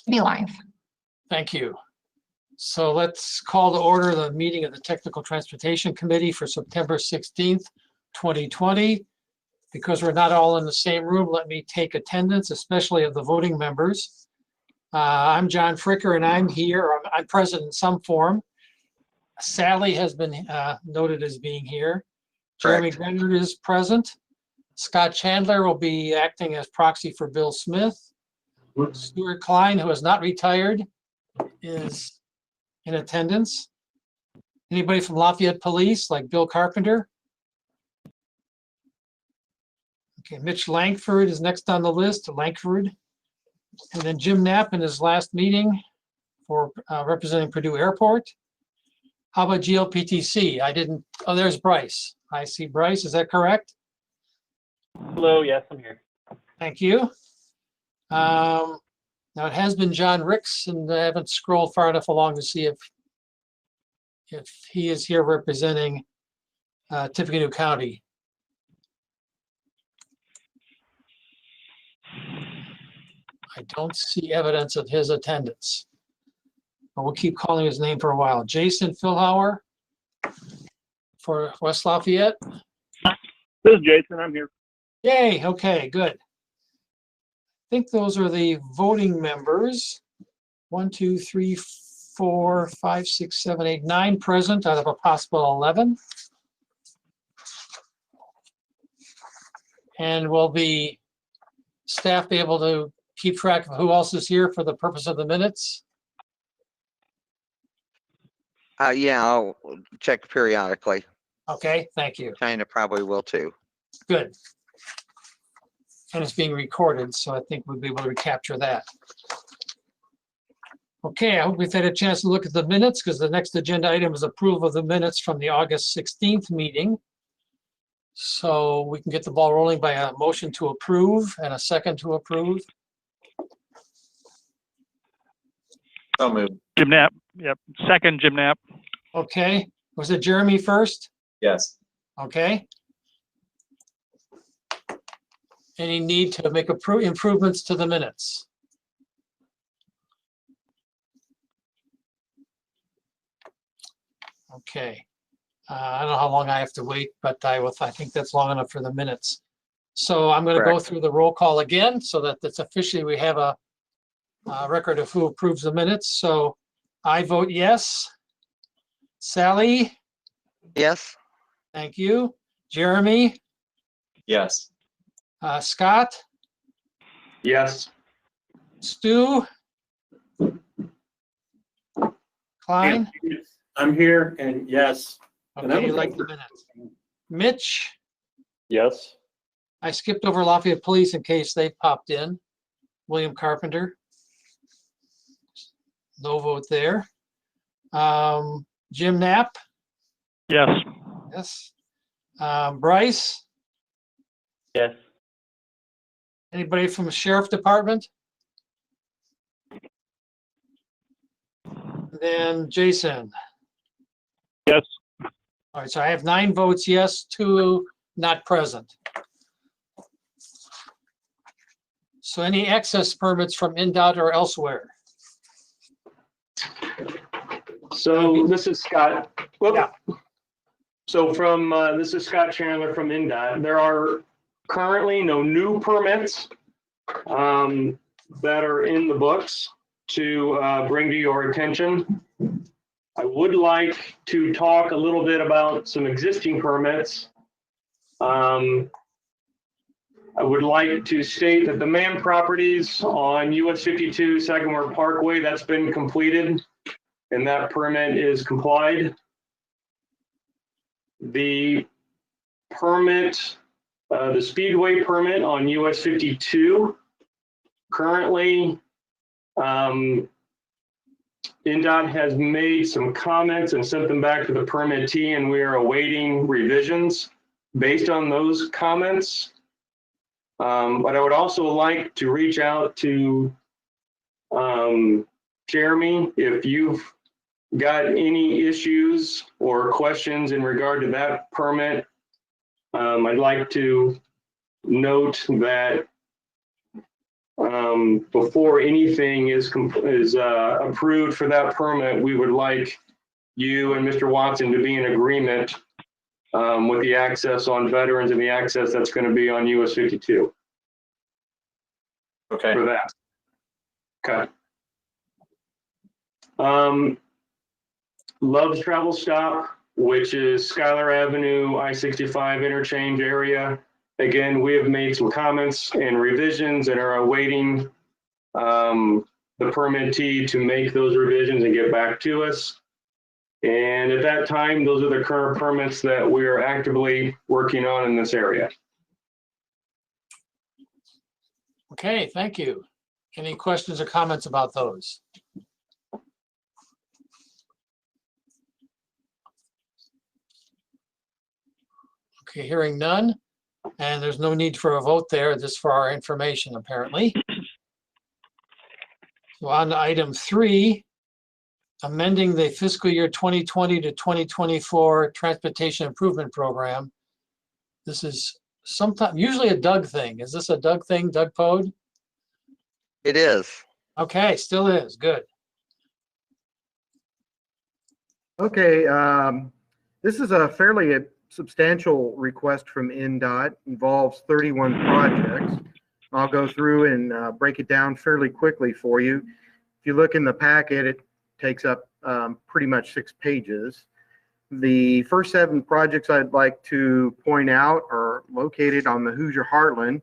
Be live. Thank you. So let's call to order the meeting of the Technical Transportation Committee for September 16th, 2020. Because we're not all in the same room, let me take attendance, especially of the voting members. I'm John Fricker and I'm here. I'm present in some form. Sally has been noted as being here. Jeremy Grennard is present. Scott Chandler will be acting as proxy for Bill Smith. Stuart Klein, who has not retired, is in attendance. Anybody from Lafayette Police, like Bill Carpenter? Okay, Mitch Langford is next on the list, Langford. And then Jim Knapp in his last meeting for representing Purdue Airport. How about GLPTC? Oh, there's Bryce. I see Bryce, is that correct? Hello, yes, I'm here. Thank you. Now it has been John Ricks, and I haven't scrolled far enough along to see if he is here representing Tippecanoe County. I don't see evidence of his attendance, but we'll keep calling his name for a while. Jason Philhauer for West Lafayette. This is Jason, I'm here. Yay, okay, good. I think those are the voting members. 1, 2, 3, 4, 5, 6, 7, 8, 9 present out of a possible 11. And will the staff be able to keep track of who else is here for the purpose of the minutes? Yeah, I'll check periodically. Okay, thank you. China probably will too. Good. And it's being recorded, so I think we'll be able to recapture that. Okay, I hope we've had a chance to look at the minutes, because the next agenda item is approval of the minutes from the August 16th meeting. So we can get the ball rolling by a motion to approve and a second to approve. So moved. Jim Knapp, yep. Second, Jim Knapp. Okay, was it Jeremy first? Yes. Okay. Any need to make improvements to the minutes? Okay. I don't know how long I have to wait, but I think that's long enough for the minutes. So I'm going to go through the roll call again so that it's officially we have a record of who approves the minutes. So I vote yes. Sally? Yes. Thank you. Jeremy? Yes. Scott? Yes. Stu? Klein? I'm here, and yes. Okay, you like the minutes. Mitch? Yes. I skipped over Lafayette Police in case they popped in. William Carpenter? No vote there. Jim Knapp? Yes. Yes. Bryce? Yes. Anybody from the Sheriff Department? Then Jason? Yes. All right, so I have 9 votes yes, 2 not present. So any access permits from INDOT or elsewhere? So this is Scott. Yeah. So this is Scott Chandler from INDOT. There are currently no new permits that are in the books to bring to your attention. I would like to talk a little bit about some existing permits. I would like to state that the man properties on US 52 Sagamore Parkway, that's been completed and that permit is complied. The permit, the speedway permit on US 52, currently INDOT has made some comments and sent them back to the permittee, and we are awaiting revisions based on those comments. But I would also like to reach out to Jeremy, if you've got any issues or questions in regard to that permit. I'd like to note that before anything is approved for that permit, we would like you and Mr. Watson to be in agreement with the access on veterans and the access that's going to be on US 52 Okay. for that. Okay. Love's Travel Stop, which is Schuyler Avenue, I-65 interchange area. Again, we have made some comments and revisions and are awaiting the permittee to make those revisions and get back to us. And at that time, those are the current permits that we are actively working on in this area. Okay, thank you. Any questions or comments about those? Okay, hearing none, and there's no need for a vote there, just for our information, apparently. So on to item 3, amending the fiscal year 2020 to 2024 Transportation Improvement Program. This is usually a Doug thing. Is this a Doug thing, Doug Pode? It is. Okay, still is, good. Okay, this is a fairly substantial request from NDOT. Involves 31 projects. I'll go through and break it down fairly quickly for you. If you look in the packet, it takes up pretty much 6 pages. The first 7 projects I'd like to point out are located on the Hoosier Heartland,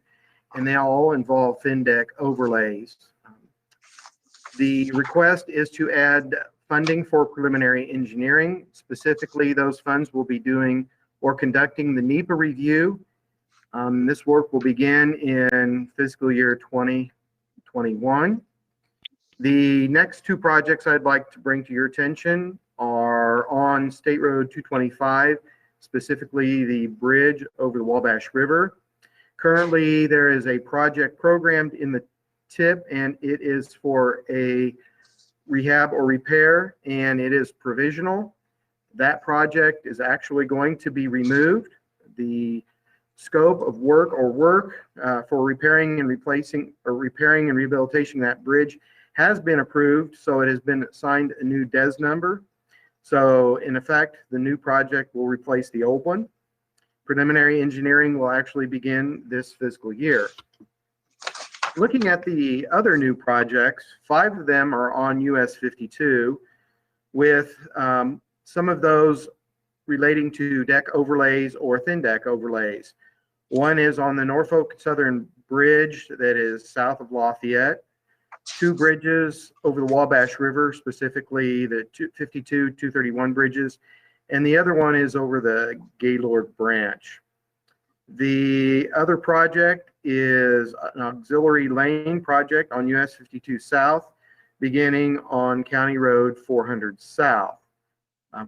and they all involve thin deck overlays. The request is to add funding for preliminary engineering. Specifically, those funds will be doing or conducting the NEPA review. This work will begin in fiscal year 2021. The next 2 projects I'd like to bring to your attention are on State Road 225, specifically the bridge over the Wabash River. Currently, there is a project programmed in the TIP, and it is for a rehab or repair, and it is provisional. That project is actually going to be removed. The scope of work for repairing and rehabilitation that bridge has been approved, so it has been assigned a new DES number. So in effect, the new project will replace the old one. Preliminary engineering will actually begin this fiscal year. Looking at the other new projects, 5 of them are on US 52, with some of those relating to deck overlays or thin deck overlays. One is on the Norfolk Southern Bridge that is south of Lafayette. 2 bridges over the Wabash River, specifically the 252, 231 bridges, and the other one is over the Gaylord Branch. The other project is an auxiliary lane project on US 52 South, beginning on County Road 400 South.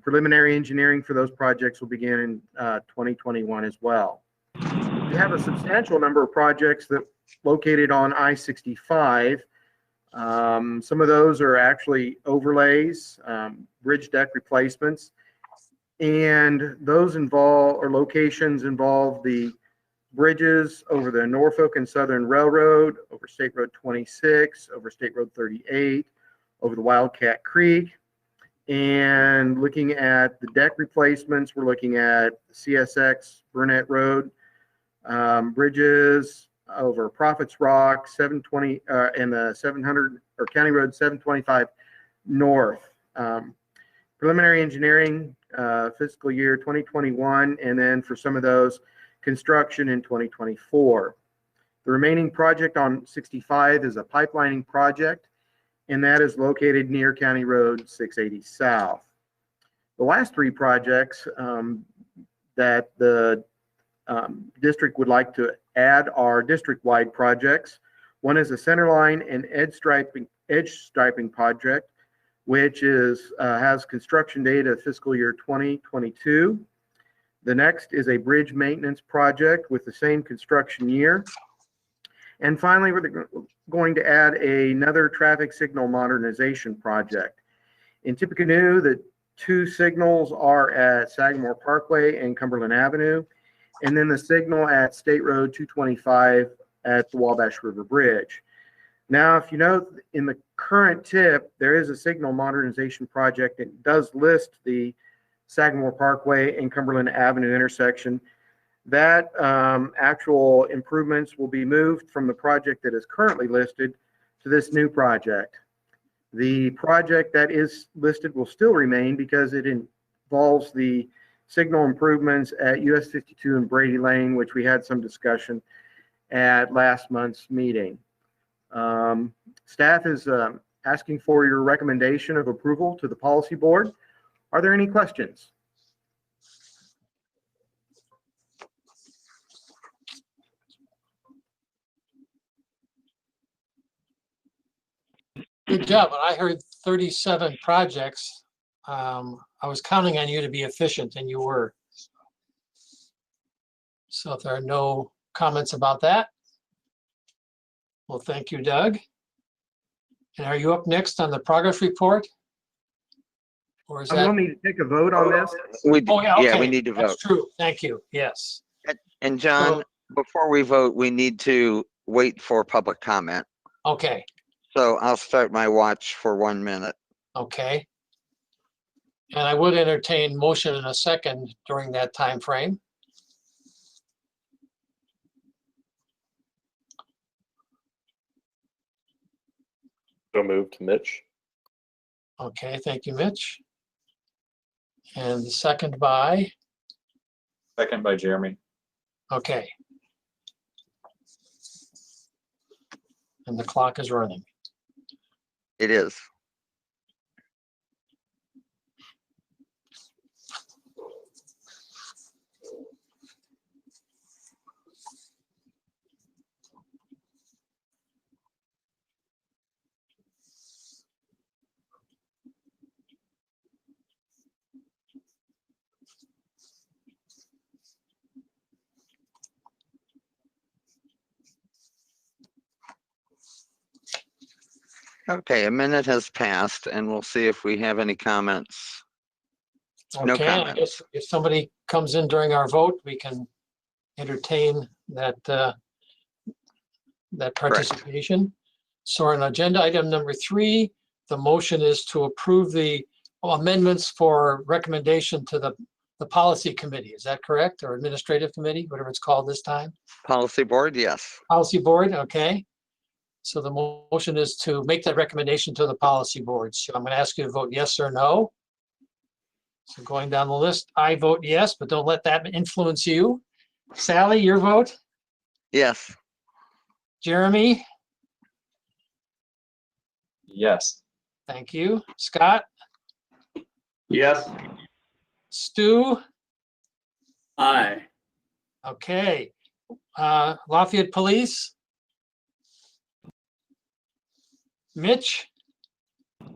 Preliminary engineering for those projects will begin in 2021 as well. We have a substantial number of projects that located on I-65. Some of those are actually overlays, bridge deck replacements, and those locations involve the bridges over the Norfolk and Southern Railroad, over State Road 26, over State Road 38, over the Wildcat Creek. And looking at the deck replacements, we're looking at CSX Burnett Road, bridges over Prophets Rock, 720, and the 700 or County Road 725 North. Preliminary engineering, fiscal year 2021, and then for some of those, construction in 2024. The remaining project on 65 is a pipelining project, and that is located near County Road 680 South. The last 3 projects that the district would like to add are district-wide projects. One is a centerline and edge striping project, which has construction date of fiscal year 2022. The next is a bridge maintenance project with the same construction year. And finally, we're going to add another traffic signal modernization project. In Tippecanoe, the 2 signals are at Sagamore Parkway and Cumberland Avenue, and then the signal at State Road 225 at the Wabash River Bridge. Now, if you know, in the current tip, there is a signal modernization project. It does list the Sagamore Parkway and Cumberland Avenue intersection. That actual improvements will be moved from the project that is currently listed to this new project. The project that is listed will still remain because it involves the signal improvements at US 52 and Brady Lane, which we had some discussion at last month's meeting. Staff is asking for your recommendation of approval to the policy board. Are there any questions? Good job. When I heard 37 projects, I was counting on you to be efficient, and you were. So if there are no comments about that, well, thank you, Doug. And are you up next on the progress report? Or is I that? will need to take a vote on this. Oh, yeah, Yeah, okay. we need to vote. That's true. Thank you. Yes. And John, before we vote, we need to wait for public comment. Okay. So I'll start my watch for 1 minute. Okay. And I would entertain motion in a second during that time frame. So moved, Mitch. Okay, thank you, Mitch. And the second by, Second by Jeremy. okay. And the clock is running. It is. Okay, a minute has passed and we'll see if we have any comments. No Okay, I comment. guess if somebody comes in during our vote, we can entertain that that participation. So on agenda item number 3, the motion is to approve the amendments for recommendation to the policy committee. Is that correct? Or administrative committee, whatever it's called this time? Policy board, yes. Policy board, okay. So the motion is to make that recommendation to the policy board. So I'm going to ask you to vote yes or no. So going down the list, I vote yes, but don't let that influence you. Sally, your vote? Yes. Jeremy? Yes. Thank you. Scott? Yes. Stu? Aye. Okay. Lafayette Police? Mitch?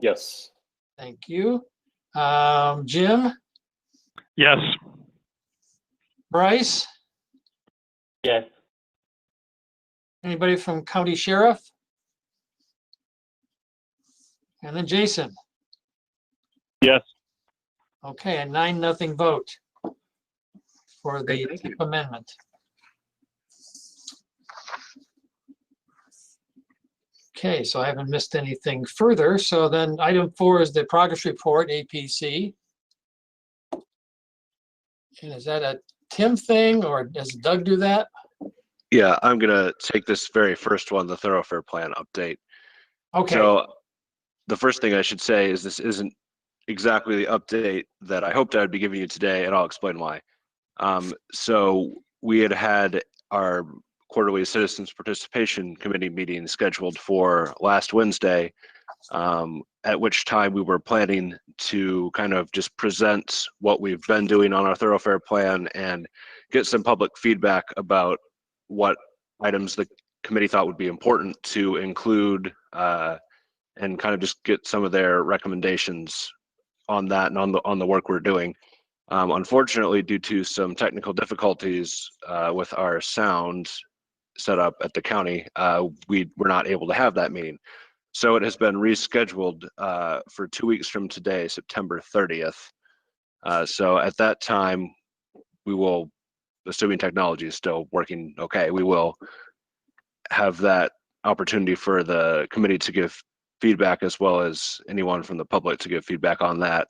Yes. Thank you. Jim? Yes. Bryce? Yes. Anybody from County Sheriff? And then Jason? Yes. Okay, a 9-0 vote for the Thank you. amendment. Okay, so I haven't missed anything further. So then item 4 is the progress report, APC. And is that a Tim thing or does Doug do that? Yeah, I'm gonna take this very first one, the thoroughfare plan update. Okay, So the first thing I should say is this isn't exactly the update that I hoped I'd be giving you today, and I'll explain why. So we had our quarterly citizens participation committee meeting scheduled for last Wednesday, at which time we were planning to kind of just present what we've been doing on our thoroughfare plan and get some public feedback about what items the committee thought would be important to include, and kind of just get some of their recommendations on that and on the work we're doing. Unfortunately, due to some technical difficulties with our sound setup at the county, we were not able to have that meeting. So it has been rescheduled for 2 weeks from today, September 30th. So at that time, we will, assuming technology is still working okay, we will have that opportunity for the committee to give feedback as well as anyone from the public to give feedback on that.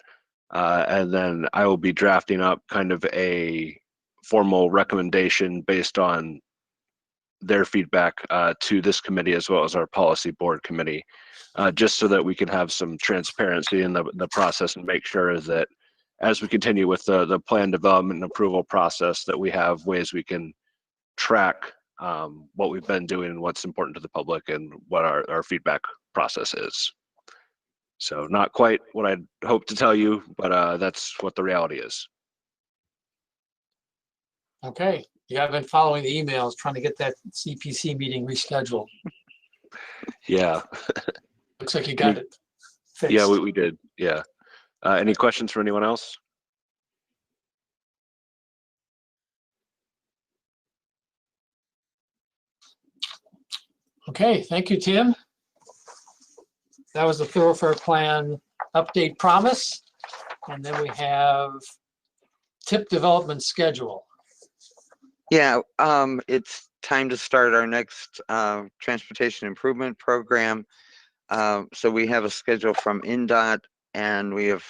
And then I will be drafting up kind of a formal recommendation based on their feedback to this committee as well as our policy board committee, just so that we can have some transparency in the process and make sure that as we continue with the plan development and approval process, that we have ways we can track what we've been doing and what's important to the public and what our feedback process is. So not quite what I'd hoped to tell you, but that's what the reality is. Okay, yeah, I've been following the emails, trying to get that CPC meeting rescheduled. Yeah. Looks like you got it fixed. Yeah, we did. Yeah. Any questions for anyone else? Okay, thank you, Tim. That was the thoroughfare plan update promise. And then we have tip development schedule. Yeah, it's time to start our next transportation improvement program. So we have a schedule from INDOT, and we have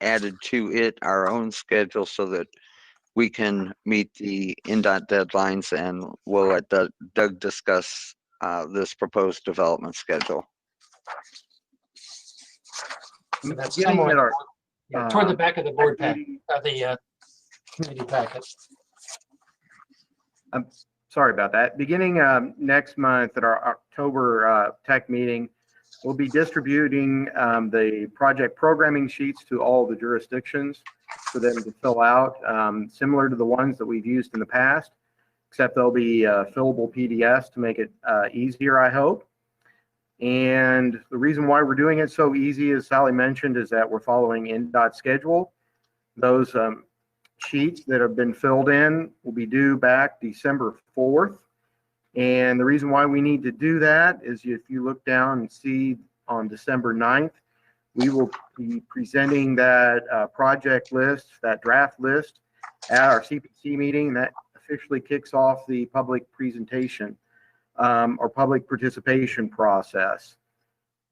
added to it our own schedule so that we can meet the INDOT deadlines, and we'll let Doug discuss this proposed development schedule. So that's Beginning somewhere at our, toward the back of the board pack, meeting- the committee packet. I'm sorry about that. Beginning next month at our October tech meeting, we'll be distributing the project programming sheets to all the jurisdictions for them to fill out, similar to the ones that we've used in the past, except they'll be fillable PDFs to make it easier, I hope. And the reason why we're doing it so easy, as Sally mentioned, is that we're following INDOT schedule. Those sheets that have been filled in will be due back December 4th. And the reason why we need to do that is if you look down and see on December 9th, we will be presenting that project list, that draft list at our CPC meeting. That officially kicks off the public presentation or public participation process.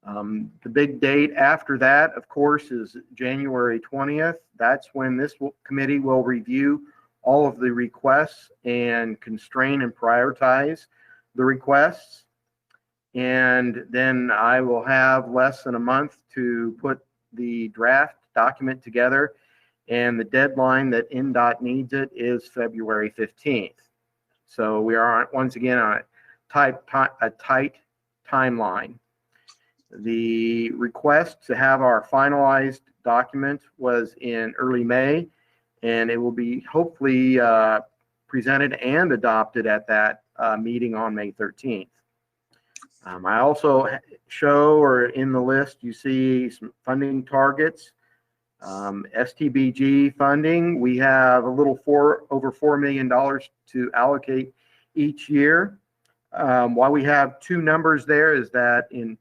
The big date after that, of course, is January 20th. That's when this committee will review all of the requests and constrain and prioritize the requests. And then I will have less than a month to put the draft document together. And the deadline that INDOT needs it is February 15th. So we are once again on a tight timeline. The request to have our finalized document was in early May, and it will be hopefully presented and adopted at that meeting on May 13th. I also show, or in the list, you see some funding targets. STBG funding, we have a little over $4 million to allocate each year. Why we have two numbers there is that in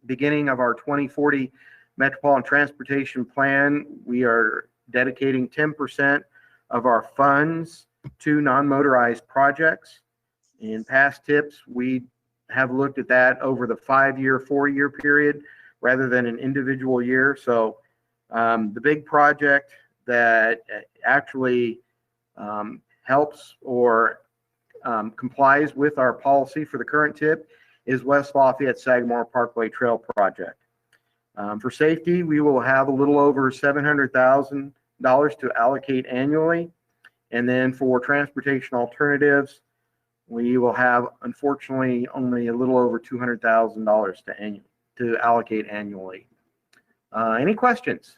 beginning of our 2040 Metropolitan Transportation Plan, we are dedicating 10% of our funds to non-motorized projects. In past tips, we have looked at that over the 5-year, 4-year period rather than an individual year. So the big project that actually helps or complies with our policy for the current tip is West Lafayette Sagamore Parkway Trail Project. For safety, we will have a little over $700,000 to allocate annually. And then for transportation alternatives, we will have, unfortunately, only a little over $200,000 to allocate annually. Any questions?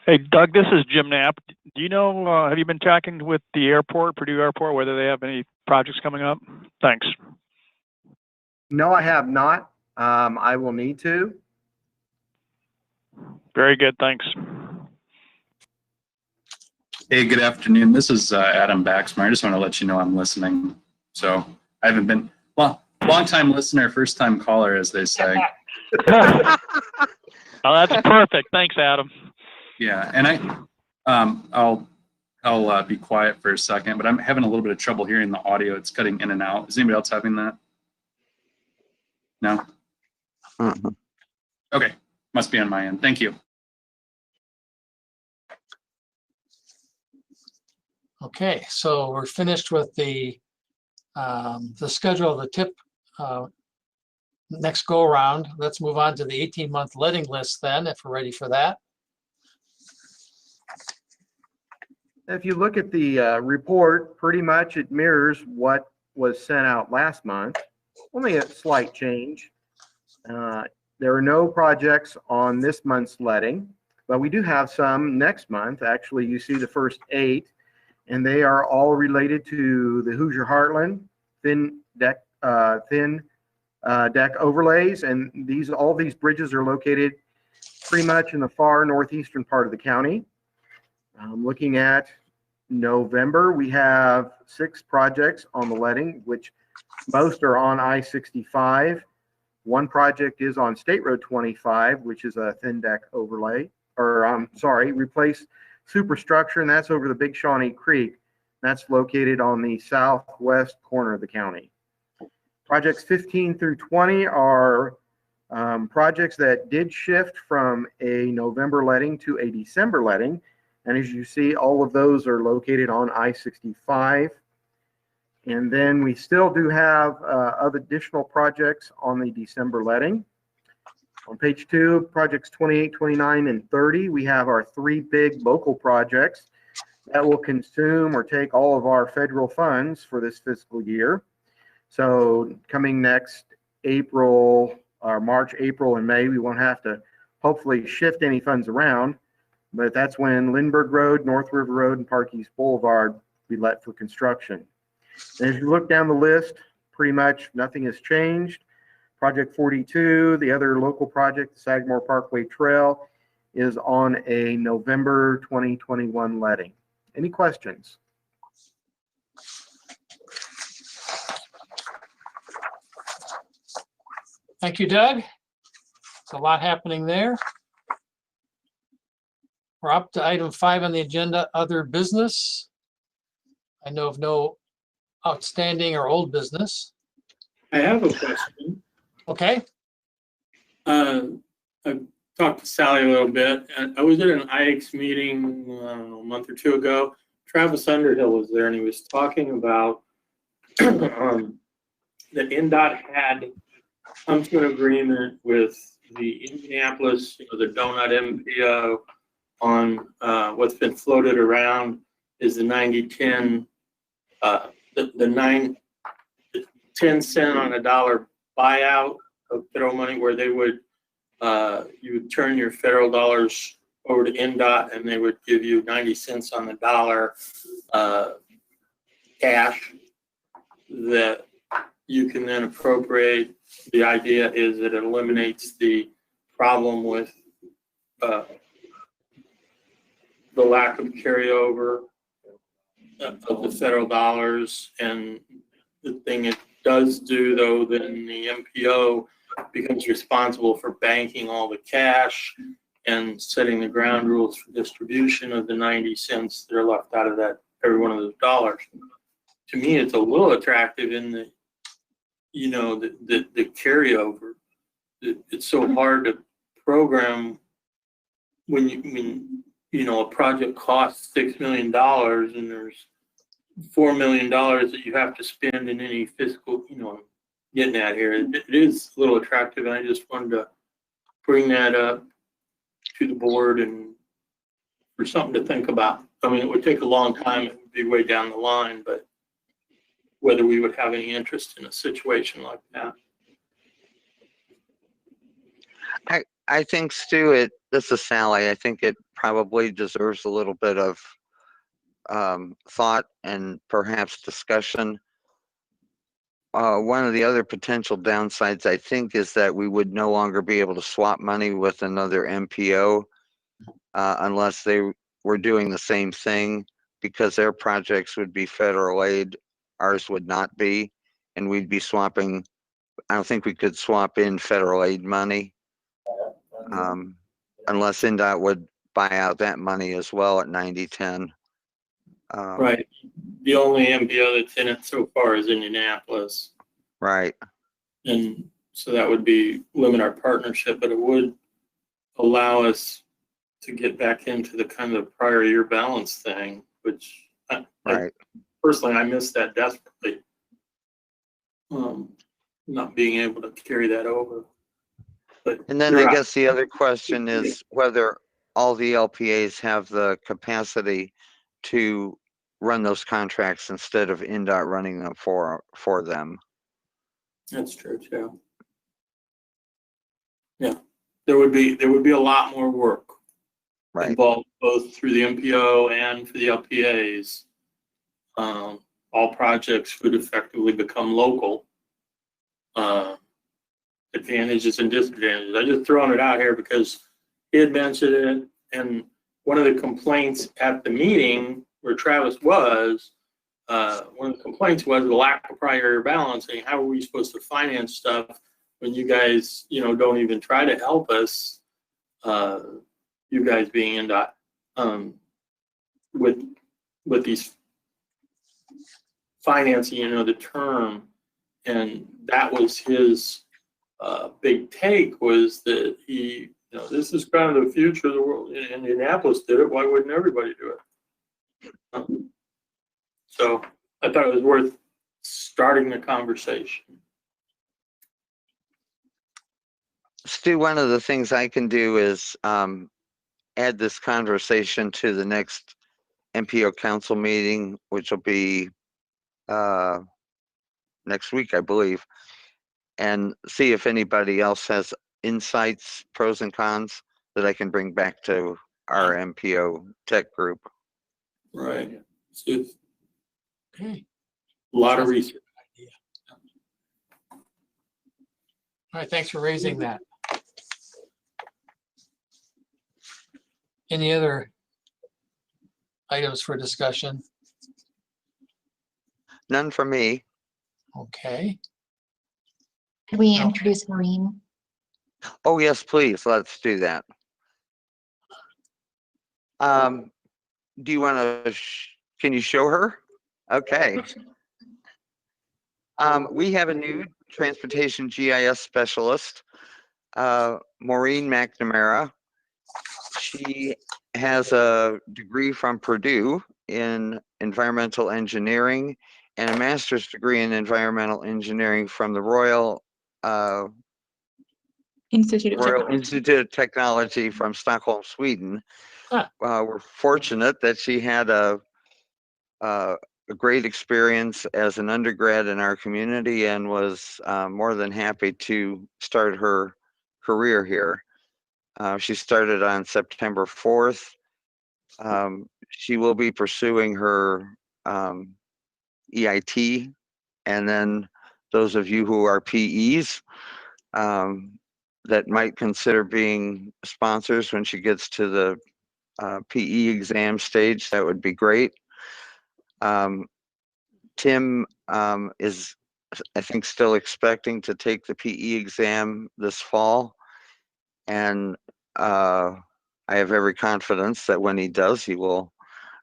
Hey, Doug, this is Jim Knapp. Do you know, have you been talking with the airport, Purdue Airport, whether they have any projects coming up? Thanks. No, I have not. I will need to. Very good, thanks. Hey, good afternoon. This is Adam Baxmer. I just want to let you know I'm listening. So I haven't been, well, long-time listener, first-time caller, as they say. Oh, that's perfect. Thanks, Adam. Yeah, and I'll I'll be quiet for a second, but I'm having a little bit of trouble hearing the audio. It's cutting in and out. Is anybody else having that? No? Mhm. Okay, must be on my end. Thank you. Okay, so we're finished with the schedule of the TIP next go around. Let's move on to the 18-month letting list then, if we're ready for that. If you look at the report, pretty much it mirrors what was sent out last month, only a slight change. There are no projects on this month's letting, but we do have some next month. Actually, you see the first 8, and they are all related to the Hoosier Heartland thin deck overlays, and all these bridges are located pretty much in the far northeastern part of the county. Looking at November, we have 6 projects on the letting, which most are on I-65. One project is on State Road 25, which is a thin deck overlay, or replace superstructure, and that's over the Big Shawnee Creek. That's located on the southwest corner of the county. Projects 15 through 20 are projects that did shift from a November letting to a December letting. And as you see, all of those are located on I-65. And then we still do have other additional projects on the December letting. On page 2, projects 28, 29, and 30, we have our 3 big local projects that will consume or take all of our federal funds for this fiscal year. So coming next April, or March, April, and May, we won't have to hopefully shift any funds around, but that's when Lindbergh Road, North River Road, and Park East Boulevard be let for construction. And as you look down the list, pretty much nothing has changed. Project 42, the other local project, the Sagamore Parkway Trail, is on a November 2021 letting. Any questions? Thank you, Doug. There's a lot happening there. We're up to item 5 on the agenda, other business. I know of no outstanding or old business. I have a question. Okay, I talked to Sally a little bit, and I was at an IX meeting, I don't know, a month or 2 ago. Travis Underhill was there, and he was talking about that NDOT had come to an agreement with the Indianapolis, the donut MPO on what's been floated around is the 90-10, the 10 cent on a dollar buyout of federal money, where they would you would turn your federal dollars over to NDOT and they would give you 90 cents on the dollar cash that you can then appropriate. The idea is that it eliminates the problem with the lack of carryover of the federal dollars. And the thing it does do, though, then the MPO becomes responsible for banking all the cash and setting the ground rules for distribution of the 90 cents that are left out of that, every one of those dollars. To me, it's a little attractive in the, the carryover. It's so hard to program when a project costs $6 million and there's $4 million that you have to spend in any fiscal, getting at here. It is a little attractive, and I just wanted to bring that up to the board and for something to think about. I mean, it would take a long time. It would be way down the line, but whether we would have any interest in a situation like that. I think, Stu, this is Sally. I think it probably deserves a little bit of thought and perhaps discussion. One of the other potential downsides, I think, is that we would no longer be able to swap money with another MPO unless they were doing the same thing, because their projects would be federal aid, ours would not be, and we'd be swapping. I don't think we could swap in federal aid money unless NDOT would buy out that money as well at 90-10. Right. The only MPO that's in it so far is Indianapolis. Right. And so that would be limit our partnership, but it would allow us to get back into the kind of prior year balance thing, which Right. Personally, I miss that desperately. Not being able to carry that over. But And then I guess the other question is whether all the LPAs have the capacity to run those contracts instead of NDOT running them for them. That's true too. Yeah, there would be a lot more work Right. involved both through the MPO and for the LPAs. All projects would effectively become local. Advantages and disadvantages. I just throwing it out here because he had mentioned it, and one of the complaints at the meeting where Travis was, one of the complaints was the lack of prior balancing. How are we supposed to finance stuff when you guys, don't even try to help us? You guys being NDOT, with these financing, the term, and that was his big take was that he, this is kind of the future of the world. Indianapolis did it. Why wouldn't everybody do it? So I thought it was worth starting the conversation. Stu, one of the things I can do is add this conversation to the next MPO council meeting, which will be next week, I believe, and see if anybody else has insights, pros and cons that I can bring back to our MPO tech group. Right. So Okay. a lot of research. All right, thanks for raising that. Any other items for discussion? None for me. Okay. Could we No. introduce Maureen? Oh, yes, please. Let's do that. Do you want to, can you show her? Okay. We have a new transportation GIS specialist, Maureen McNamara. She has a degree from Purdue in environmental engineering and a master's degree in environmental engineering from the Royal Institute Institute of Technology from Stockholm, Sweden. Huh. We're fortunate that she had a great experience as an undergrad in our community and was more than happy to start her career here. She started on September 4th. She will be pursuing her EIT, and then those of you who are PEs that might consider being sponsors when she gets to the PE exam stage, that would be great. Tim is, I think, still expecting to take the PE exam this fall, and I have every confidence that when he does, he will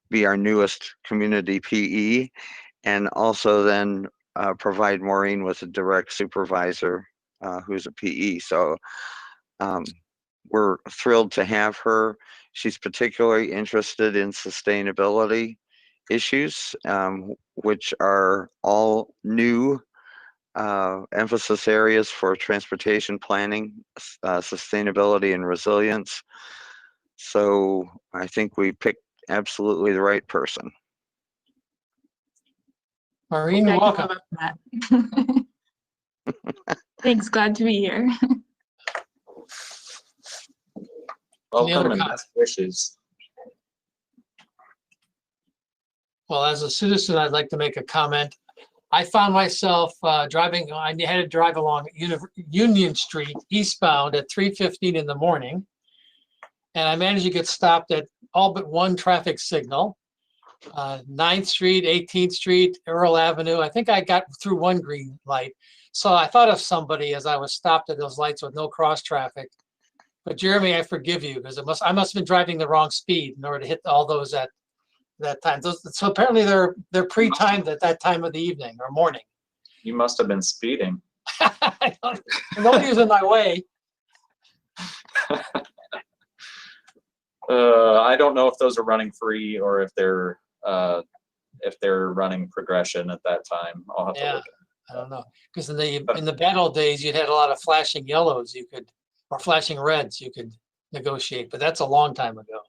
be our newest community PE, and also then provide Maureen with a direct supervisor who's a PE. So we're thrilled to have her. She's particularly interested in sustainability issues, which are all new emphasis areas for transportation planning, sustainability and resilience. So I think we picked absolutely the right person. Maureen, welcome. Thanks, glad to be here. Welcome and best wishes. Well, as a citizen, I'd like to make a comment. I found myself driving, I had to drive along Union Street eastbound at 3:15 in the morning. And I managed to get stopped at all but one traffic signal, 9th Street, 18th Street, Earl Avenue. I think I got through one green light. So I thought of somebody as I was stopped at those lights with no cross traffic. But Jeremy, I forgive you because I must have been driving the wrong speed in order to hit all those at that time. So apparently they're pre-timed at that time of the evening or morning. You must have been speeding. Nobody was in my way. I don't know if those are running free or if they're running progression at that time. I'll have to Yeah, look. I don't know. Because in the bad old days, you'd had a lot of flashing yellows or flashing reds you could negotiate, but that's a long time ago.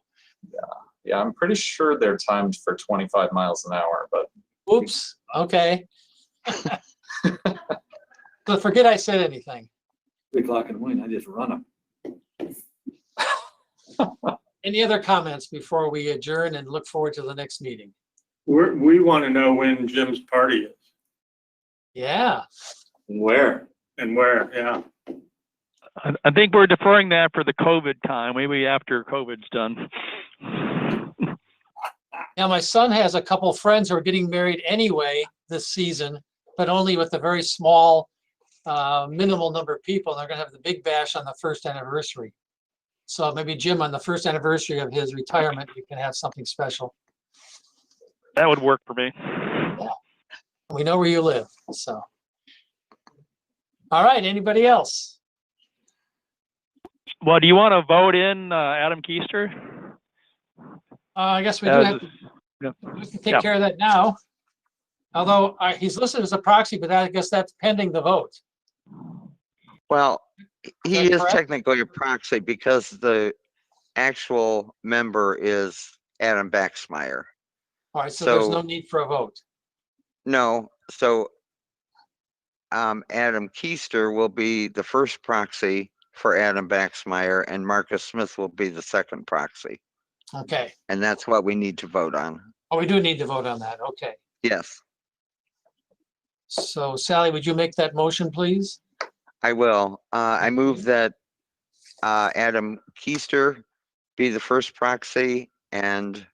Yeah, I'm pretty sure they're timed for 25 miles an hour, but Oops, okay. So forget I said anything. 3 o'clock in the morning, I just run them. Any other comments before we adjourn and look forward to the next meeting? We want to know when Jim's party is Yeah, Where? and where, yeah. I think we're deferring that for the COVID time, maybe after COVID's done. now my son has a couple friends who are getting married anyway this season, but only with a very small, minimal number of people. They're gonna have the big bash on the first anniversary. So maybe Jim, on the first anniversary of his retirement, we can have something special. That would work for me. We know where you live, so. All right, anybody else? Well, do you want to vote in Adam Keister? I guess we do have to, Yeah. we can take care of that now. Although he's listed as a proxy, but I guess that's pending the vote. Well, he that is correct? technically a proxy because the actual member is Adam Baxmeyer. All right, so there's So- no need for a vote. No, so Adam Keister will be the first proxy for Adam Baxmeyer, and Marcus Smith will be the second proxy. Okay. And that's what we need to vote on. Oh, we do need to vote on that. Okay. Yes, So Sally, would you make that motion, please? I will. I move that Adam Keister be the first proxy and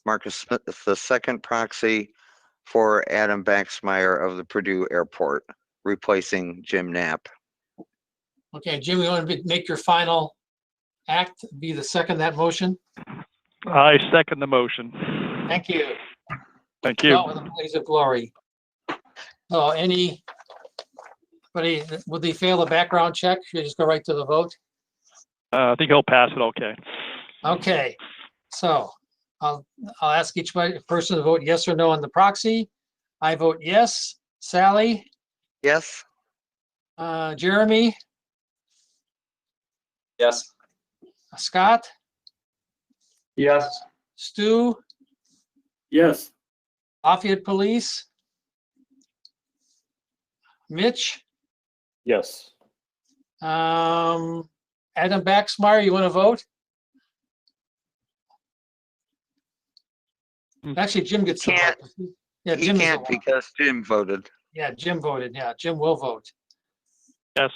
Marcus Smith the second proxy for Adam Baxmeyer of the Purdue Airport, replacing Jim Knapp. Okay, Jim, you want to make your final act, be the second that motion? I second the motion. Thank you. Thank you. Dealt with a blaze of glory. So anybody, would they fail a background check? Should we just go right to the vote? I think he'll pass it okay. Okay, so I'll ask each person to vote yes or no on the proxy. I vote yes. Sally, Yes, Jeremy, yes. Scott, Yes. Stu, Yes. Lafayette Police, Mitch, Yes. Adam Baxmeyer, you want to vote? Actually, Jim gets to Can't. vote. Yeah, he Jim is can't allowed. because Jim voted. Yeah, Jim voted. Yeah, Jim will vote. Yes.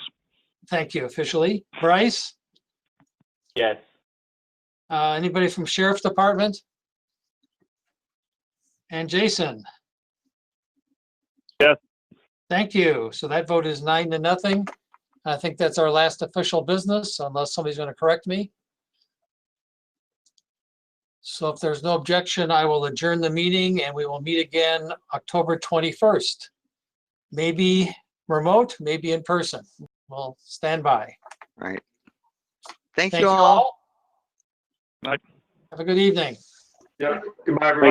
Thank you officially. Bryce, Yes. anybody from Sheriff's Department? And Jason? Yes. Thank you. So that vote is 9-0. I think that's our last official business, unless somebody's going to correct me. So if there's no objection, I will adjourn the meeting and we will meet again October 21st. Maybe remote, maybe in person. We'll stand by. Right. Thank Thank you all. Bye. Have a good evening. Yep. Goodbye, everybody.